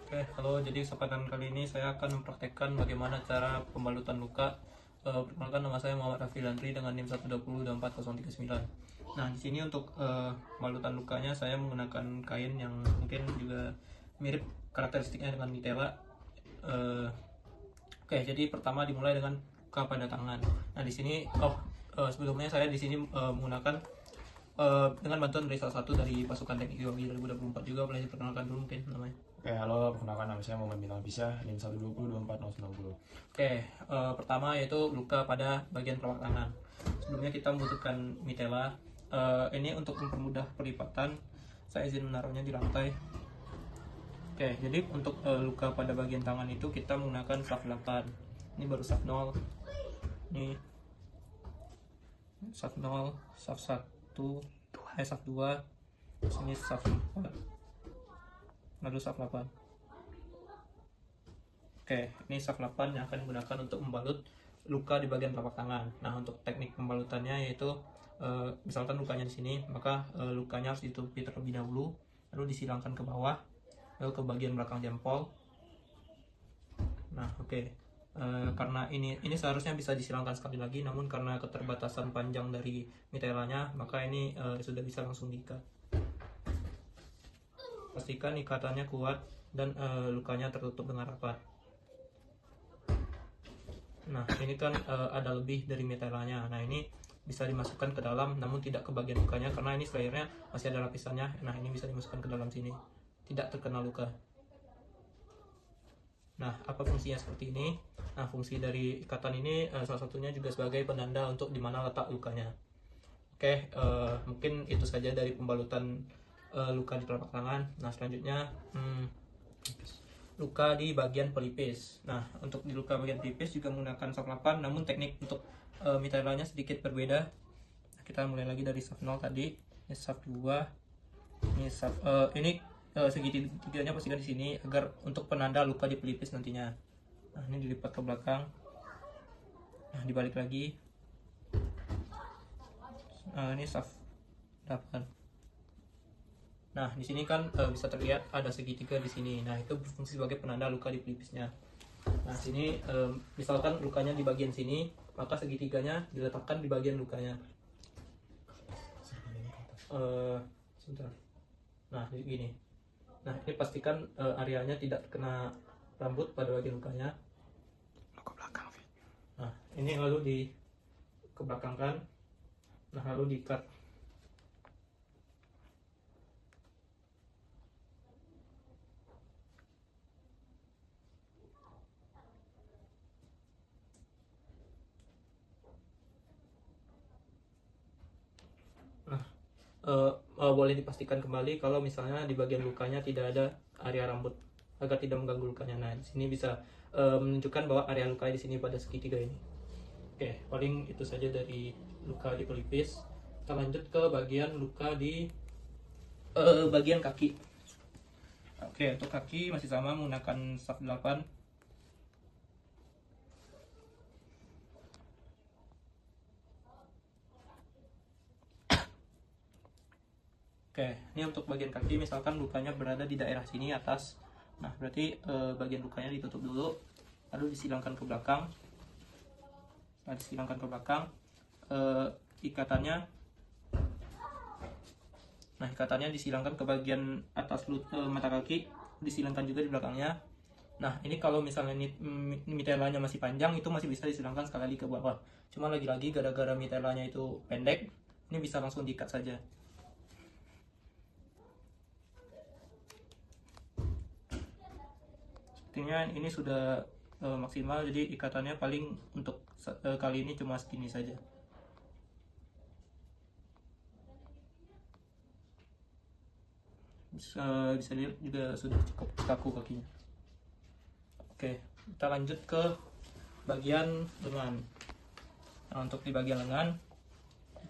Oke, halo. Jadi kesempatan kali ini saya akan mempraktekkan bagaimana cara pembalutan luka. Perkenalkan, nama saya Muhammad Raffi Landri dengan NIM 1202439. Nah, di sini untuk pembalutan lukanya saya menggunakan kain yang mungkin juga mirip karakteristiknya dengan mitela. Eh, Oke, jadi pertama dimulai dengan luka pada tangan. Nah, di sini sebelumnya saya di sini menggunakan dengan bantuan dari salah satu dari pasukan teknik Geologi 2024 juga. Boleh diperkenalkan dulu mungkin namanya. Oke, halo, perkenalkan nama saya Muhammad Bintang Pisah, NIM 1202490. Oke, pertama yaitu luka pada bagian telapak tangan. Sebelumnya kita membutuhkan mitela. Ini untuk mempermudah pelipatan, saya izin menaruhnya di lantai. Oke, jadi untuk luka pada bagian tangan itu kita menggunakan saf 8. Ini baru saf 0. Ini saf 0, saf 1, saf 2, sini saf 4, lalu saf 8. Oke, ini saf 8 yang akan digunakan untuk membalut luka di bagian telapak tangan. Nah, untuk teknik pembalutannya yaitu misalkan lukanya di sini, maka lukanya harus ditutupi terlebih dahulu, lalu disilangkan ke bawah, lalu ke bagian belakang jempol. Nah, oke. Karena ini seharusnya bisa disilangkan sekali lagi, namun karena keterbatasan panjang dari mitelanya, maka ini sudah bisa langsung diikat. Pastikan ikatannya kuat dan lukanya tertutup dengan rapat. Nah, ini kan ada lebih dari mitelanya. Nah, ini bisa dimasukkan ke dalam, namun tidak ke bagian lukanya karena ini layernya masih ada lapisannya. Nah, ini bisa dimasukkan ke dalam sini, tidak terkena luka. Nah, apa fungsinya seperti ini? Nah, fungsi dari ikatan ini salah satunya juga sebagai penanda untuk di mana letak lukanya. Oke, mungkin itu saja dari pembalutan luka di telapak tangan. Nah, selanjutnya luka di bagian pelipis. Nah, untuk di luka bagian pelipis juga menggunakan saf 8, namun teknik untuk mitelanya sedikit berbeda. Kita mulai lagi dari saf 0 tadi. Ini saf 2. Ini saf segitiganya pastikan di sini agar untuk penanda luka di pelipis nantinya. Nah, ini dilipat ke belakang. Nah, dibalik lagi. Ini saf 8. Nah, di sini kan bisa terlihat ada segitiga di sini. Nah, itu berfungsi sebagai penanda luka di pelipisnya. Nah, sini misalkan lukanya di bagian sini, maka segitiganya diletakkan di bagian lukanya. Sebentar. Nah, gini. Nah, ini pastikan areanya tidak kena rambut pada bagian lukanya. Ke belakang, Nah, ini lalu dikebelakangkan. Nah, lalu diikat. Boleh dipastikan kembali kalau misalnya di bagian lukanya tidak ada area rambut agar tidak mengganggu lukanya. Nah, di sini bisa menunjukkan bahwa area luka di sini pada segitiga ini. Oke, paling itu saja dari luka di pelipis. Kita lanjut ke bagian luka di bagian kaki. Oke, untuk kaki masih sama menggunakan saf 8. Oke, ini untuk bagian kaki misalkan lukanya berada di daerah sini atas. Nah, berarti bagian lukanya ditutup dulu, lalu disilangkan ke belakang. Setelah disilangkan ke belakang, ikatannya, nah ikatannya disilangkan ke bagian atas mata kaki, disilangkan juga di belakangnya. Nah, ini kalau misalnya mitelanya masih panjang, itu masih bisa disilangkan sekali lagi ke bawah. Cuma lagi-lagi gara-gara mitelanya itu pendek, ini bisa langsung diikat saja. Sepertinya ini sudah maksimal, jadi ikatannya paling untuk kali ini cuma segini saja. Bisa lihat juga sudah cukup kaku kakinya. Oke, kita lanjut ke bagian lengan. Nah, untuk di bagian lengan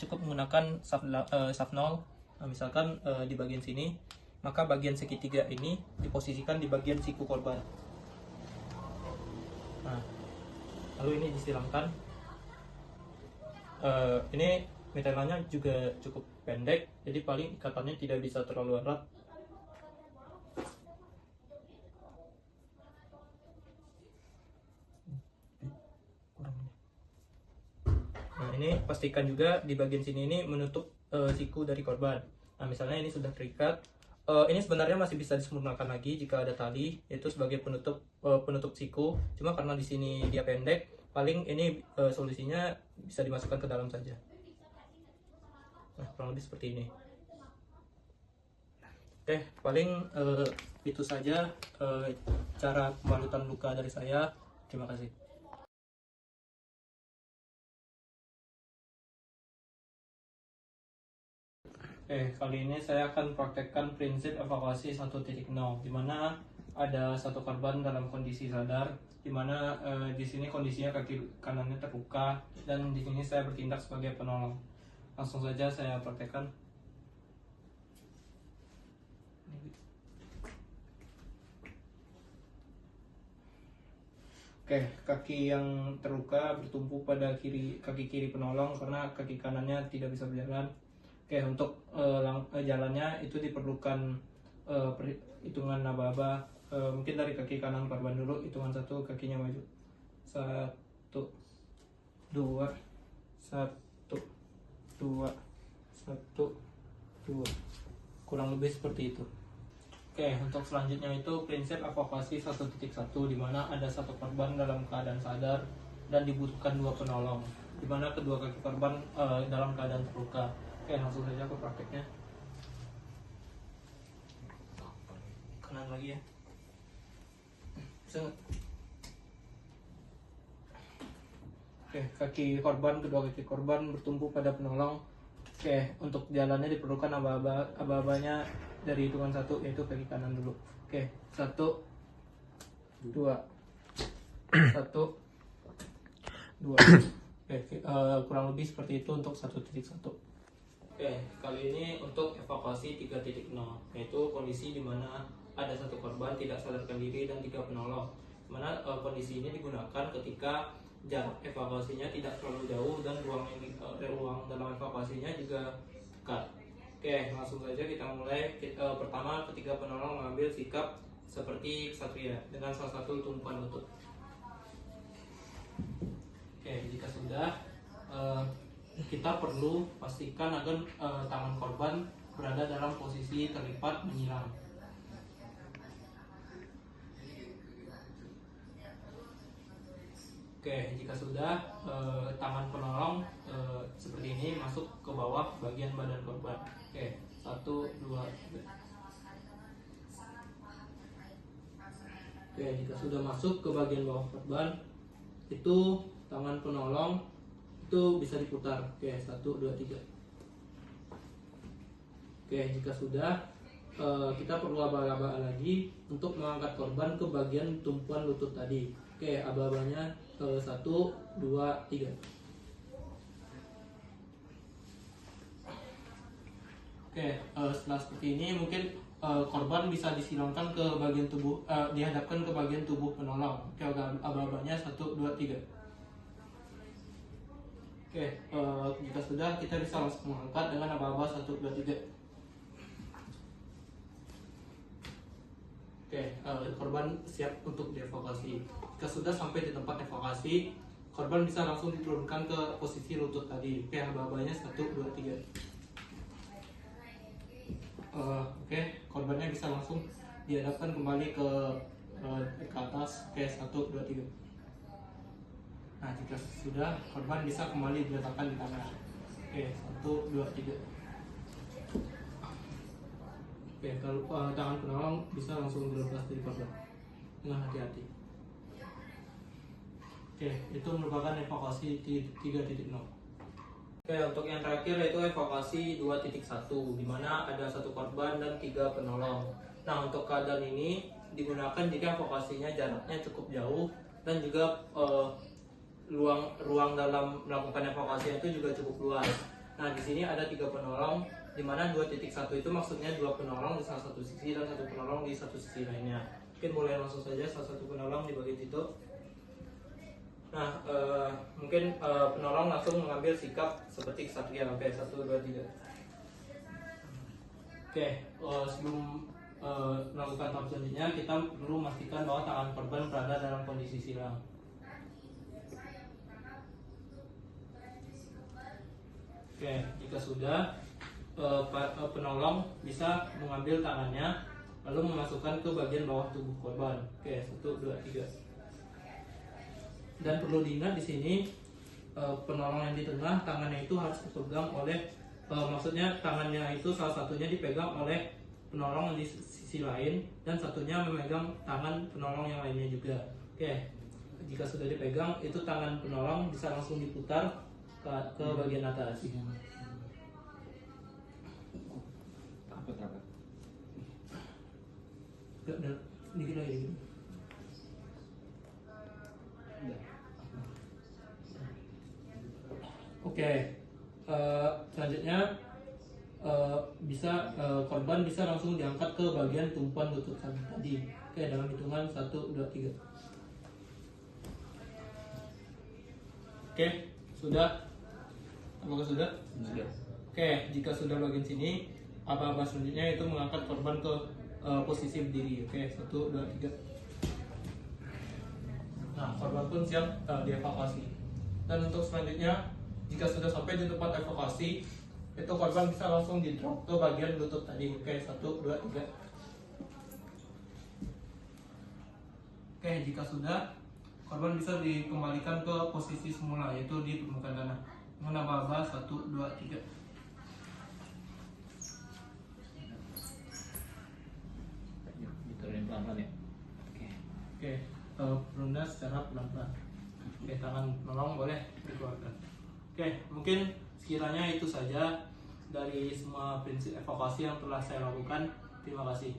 cukup menggunakan saf 0. Nah, misalkan di bagian sini, maka bagian segitiga ini diposisikan di bagian siku korban. Nah, lalu ini disilangkan. Ini mitelanya juga cukup pendek, jadi paling ikatannya tidak bisa terlalu erat. Nah, ini pastikan juga di bagian sini ini menutup siku dari korban. Nah, misalnya ini sudah terikat. Ini sebenarnya masih bisa disempurnakan lagi jika ada tali, yaitu sebagai penutup siku. Cuma karena di sini dia pendek, paling ini solusinya bisa dimasukkan ke dalam saja. Nah, kurang lebih seperti ini. Oke, paling itu saja cara pembalutan luka dari saya. Terima kasih. Kali ini saya akan praktekkan prinsip evakuasi 1.0, di mana ada satu korban dalam kondisi sadar, di mana di sini kondisinya kaki kanannya terluka, dan di sini saya bertindak sebagai penolong. Langsung saja saya praktekkan. Kaki yang terluka bertumpu pada kaki kiri penolong karena kaki kanannya tidak bisa berjalan. Untuk jalannya itu diperlukan hitungan aba-aba. Mungkin dari kaki kanan korban dulu, hitungan 1, kakinya maju. 1, 2, 1, 2, 1, 2. Kurang lebih seperti itu. Untuk selanjutnya itu prinsip evakuasi 1.1, di mana ada satu korban dalam keadaan sadar dan dibutuhkan 2 penolong, di mana kedua kaki korban dalam keadaan terluka. Langsung saja ke prakteknya. Kanan lagi ya. Bisa nggak? Kedua kaki korban bertumpu pada penolong. Untuk jalannya diperlukan aba-abanya dari hitungan 1, yaitu kaki kanan dulu. 1, 2, 1, 2. Kurang lebih seperti itu untuk 1.1. Kali ini untuk evakuasi 3.0, yaitu kondisi di mana ada satu korban tidak sadarkan diri dan 3 penolong. Mana kondisi ini digunakan ketika jarak evakuasinya tidak terlalu jauh dan ruang dalam evakuasinya juga dekat. Langsung saja kita mulai. Pertama, ketiga penolong mengambil sikap seperti ksatria dengan salah satu tumpuan lutut. Jika sudah, kita perlu pastikan agar tangan korban berada dalam posisi terlipat menyilang. Jika sudah, tangan penolong seperti ini masuk ke bawah bagian badan korban. 1, 2, 3. Jika sudah masuk ke bagian bawah korban, itu tangan penolong itu bisa diputar. 1, 2, 3. Jika sudah, kita perlu aba-aba lagi untuk mengangkat korban ke bagian tumpuan lutut tadi. Aba-abanya 1, 2, 3. Setelah seperti ini, mungkin korban bisa disilangkan ke bagian tubuh, dihadapkan ke bagian tubuh penolong. Aba-abanya 1, 2, 3. Jika sudah, kita bisa langsung mengangkat dengan aba-aba 1, 2, 3. Korban siap untuk dievakuasi. Jika sudah sampai di tempat evakuasi, korban bisa langsung diturunkan ke posisi lutut tadi. Aba-abanya 1, 2, 3. Korbannya bisa langsung dihadapkan kembali ke atas. 1, 2, 3. Nah, jika sudah, korban bisa kembali diletakkan di tanah. 1, 2, 3. Kalau tangan penolong bisa langsung dilepas dari korban dengan hati-hati. Itu merupakan evakuasi 3.0. Untuk yang terakhir yaitu evakuasi 2.1, di mana ada satu korban dan 3 penolong. Nah, untuk keadaan ini digunakan jika evakuasinya jaraknya cukup jauh dan juga ruang dalam melakukan evakuasi itu juga cukup luas. Nah, di sini ada 3 penolong, di mana 2.1 itu maksudnya 2 penolong di salah satu sisi dan 1 penolong di satu sisi lainnya. Mungkin boleh langsung saja salah satu penolong di bagian situ. Nah, mungkin penolong langsung mengambil sikap seperti ksatria. 1, 2, 3. Sebelum melakukan tahap selanjutnya, kita perlu memastikan bahwa tangan korban berada dalam kondisi silang. Oke, jika sudah penolong bisa mengambil tangannya lalu memasukkan ke bagian bawah tubuh korban. Oke, 1, 2, 3. Dan perlu diingat di sini penolong yang di tengah tangannya itu harus dipegang oleh maksudnya tangannya itu salah satunya dipegang oleh penolong di sisi lain dan satunya memegang tangan penolong yang lainnya juga. Oke, jika sudah dipegang itu tangan penolong bisa langsung diputar ke bagian atas. Rapat. Dikit lagi. Oke, selanjutnya korban bisa langsung diangkat ke bagian tumpuan lutut tadi. Oke, dalam hitungan 1, 2, 3. Oke, sudah? Apakah sudah? Sudah. Oke, jika sudah bagian sini, apa-apa selanjutnya itu mengangkat korban ke posisi berdiri. Oke, 1, 2, 3. Nah, korban pun siap dievakuasi. Dan untuk selanjutnya, jika sudah sampai di tempat evakuasi, itu korban bisa langsung di-drop ke bagian lutut tadi. Oke, 1, 2, 3. Oke, jika sudah, korban bisa dikembalikan ke posisi semula, yaitu di permukaan tanah. Dengan aba-aba 1, 2, 3. Diturunin pelan-pelan ya. Oke, berunda secara pelan-pelan. Oke, tangan penolong boleh dikeluarkan. Oke, mungkin sekiranya itu saja dari semua prinsip evakuasi yang telah saya lakukan. Terima kasih.